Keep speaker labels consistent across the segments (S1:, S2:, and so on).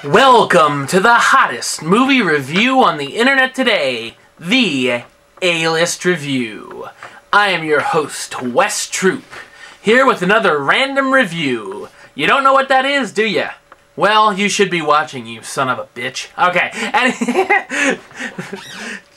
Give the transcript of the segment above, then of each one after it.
S1: Welcome to the hottest movie review on the internet today, the A-List Review. I am your host, Wes Troop, here with another random review. You don't know what that is, do ya? Well, you should be watching, you son of a bitch. Okay, and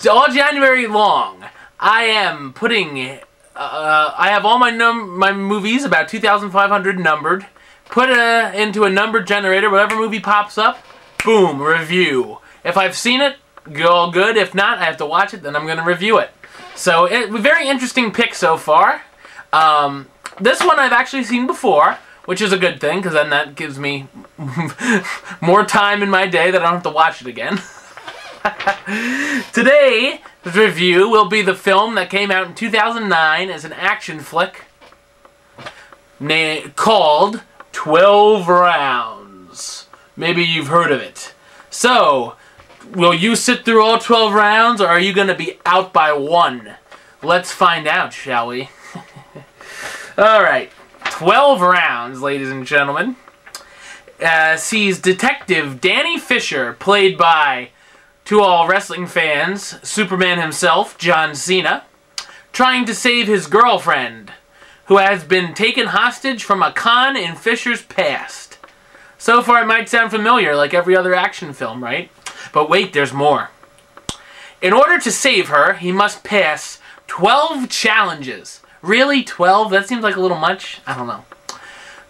S1: all January long, I am putting, I have all my movies, about 2,500 numbered, put into a number generator, whatever movie pops up, boom, review. If I've seen it, all good. If not, I have to watch it, then I'm going to review it. So, very interesting pick so far. This one I've actually seen before, which is a good thing, because then that gives me more time in my day that I don't have to watch it again. Today, the review will be the film that came out in 2009 as an action flick called 12 Rounds. Maybe you've heard of it. So, will you sit through all 12 rounds, or are you going to be out by one? Let's find out, shall we? Alright, 12 Rounds, ladies and gentlemen, sees Detective Danny Fisher, played by, to all wrestling fans, Superman himself, John Cena, trying to save his girlfriend, who has been taken hostage from a con in Fisher's past. So far it might sound familiar, like every other action film, right? But wait, there's more. In order to save her, he must pass 12 challenges. Really? 12? That seems like a little much. I don't know.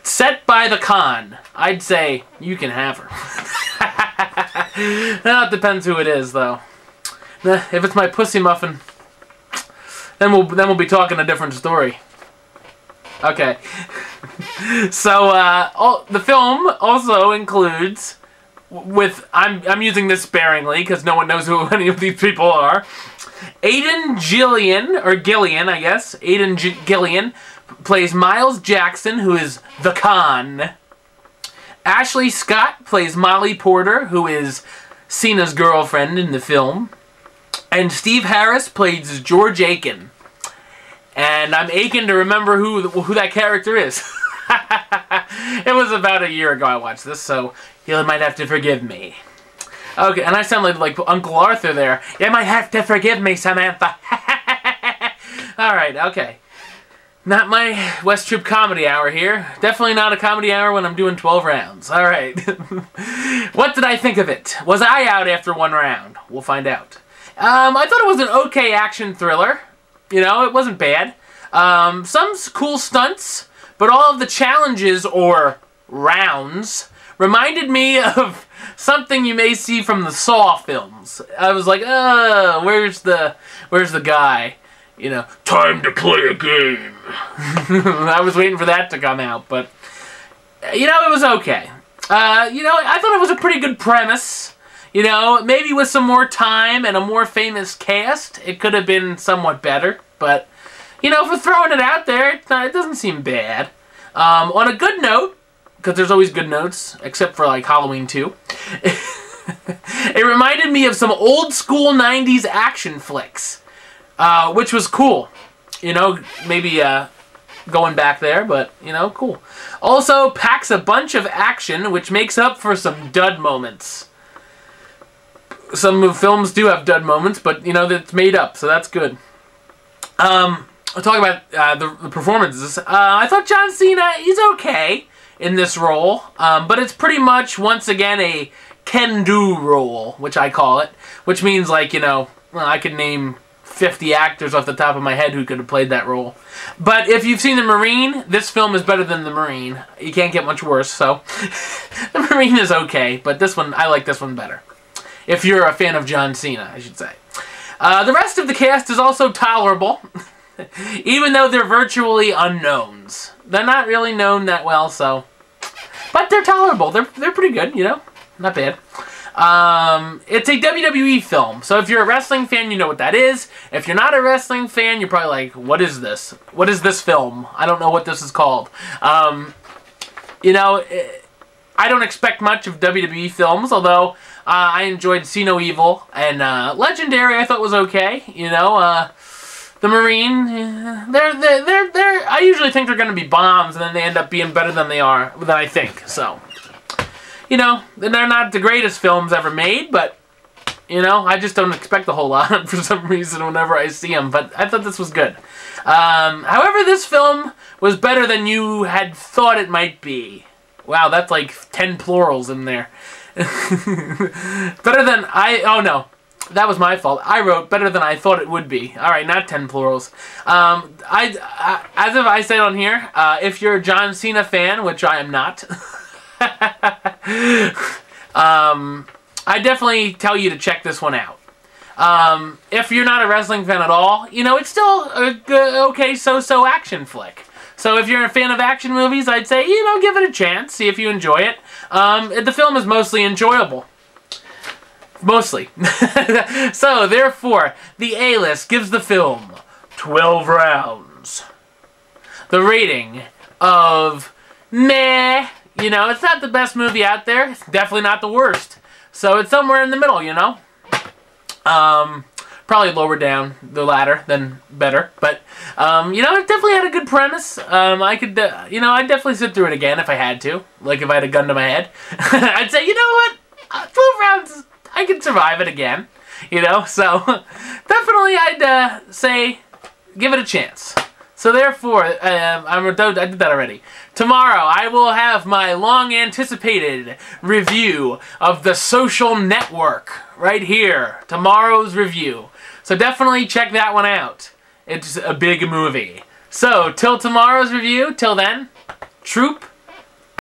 S1: Set by the con. I'd say you can have her. Well, it depends who it is, though. If it's my pussy muffin, then we'll be talking a different story. Okay. So, the film also includes, I'm using this sparingly because no one knows who any of these people are. Aidan Gillen, I guess. Aidan Gillen plays Miles Jackson, who is the Con. Ashley Scott plays Molly Porter, who is Cena's girlfriend in the film. And Steve Harris plays George Aiken. And I'm aching to remember who that character is. It was about a year ago I watched this, so you might have to forgive me. Okay, and I sound like Uncle Arthur there. You might have to forgive me, Samantha. Alright, okay. Not my West Troop comedy hour here. Definitely not a comedy hour when I'm doing 12 rounds. Alright. What did I think of it? Was I out after one round? We'll find out. I thought it was an okay action thriller. You know, it wasn't bad. Some cool stunts, but all of the challenges, or rounds, reminded me of something you may see from the Saw films. I was like, where's the guy? You know, time to play a game. I was waiting for that to come out, but, you know, it was okay. You know, I thought it was a pretty good premise. You know, maybe with some more time and a more famous cast, it could have been somewhat better. But, you know, for throwing it out there, it doesn't seem bad. On a good note, because there's always good notes, except for, like, Halloween 2. It reminded me of some old school 90s action flicks, which was cool. You know, maybe going back there, but, you know, cool. Also packs a bunch of action, which makes up for some dud moments. Some films do have dud moments, but, you know, that's made up, so that's good. I'll talk about the performances. I thought John Cena, he's okay in this role, but it's pretty much, once again, a can-do role, which I call it, which means, like, you know, well, I could name 50 actors off the top of my head who could have played that role. But if you've seen The Marine, this film is better than The Marine. You can't get much worse, so The Marine is okay, but this one, I like this one better. If you're a fan of John Cena, I should say. The rest of the cast is also tolerable, even though they're virtually unknowns. They're not really known that well, so... But they're tolerable. They're pretty good, you know? Not bad. It's a WWE film, so if you're a wrestling fan, you know what that is. If you're not a wrestling fan, you're probably like, what is this? What is this film? I don't know what this is called. You know, I don't expect much of WWE films, although... I enjoyed See No Evil, and Legendary I thought was okay. You know, The Marine, I usually think they're going to be bombs, and then they end up being better than they are, than I think. So, you know, they're not the greatest films ever made, but, you know, I just don't expect a whole lot for some reason whenever I see them. But I thought this was good. However, this film was better than you had thought it might be. Wow, that's like 10 plurals in there. Better than oh no. That was my fault. I wrote better than I thought it would be. All right, not 10 plurals. As if I said on here, if you're a John Cena fan, which I am not, I definitely tell you to check this one out. If you're not a wrestling fan at all, you know, it's still a good, okay, so-so action flick. So if you're a fan of action movies, I'd say, you know, give it a chance, see if you enjoy it. The film is mostly enjoyable. Mostly. So, therefore, the A-list gives the film 12 rounds. The rating of meh. You know, it's not the best movie out there. It's definitely not the worst. So, it's somewhere in the middle, you know. Probably lower down the ladder than better. But, you know, it definitely had a good premise. I could, you know, I'd definitely sit through it again if I had to. Like, if I had a gun to my head. I'd say, you know what? 12 rounds... I could survive it again, you know, so definitely I'd say give it a chance. So therefore, I did that already. Tomorrow I will have my long-anticipated review of The Social Network right here. Tomorrow's review. So definitely check that one out. It's a big movie. So, till tomorrow's review, till then, troop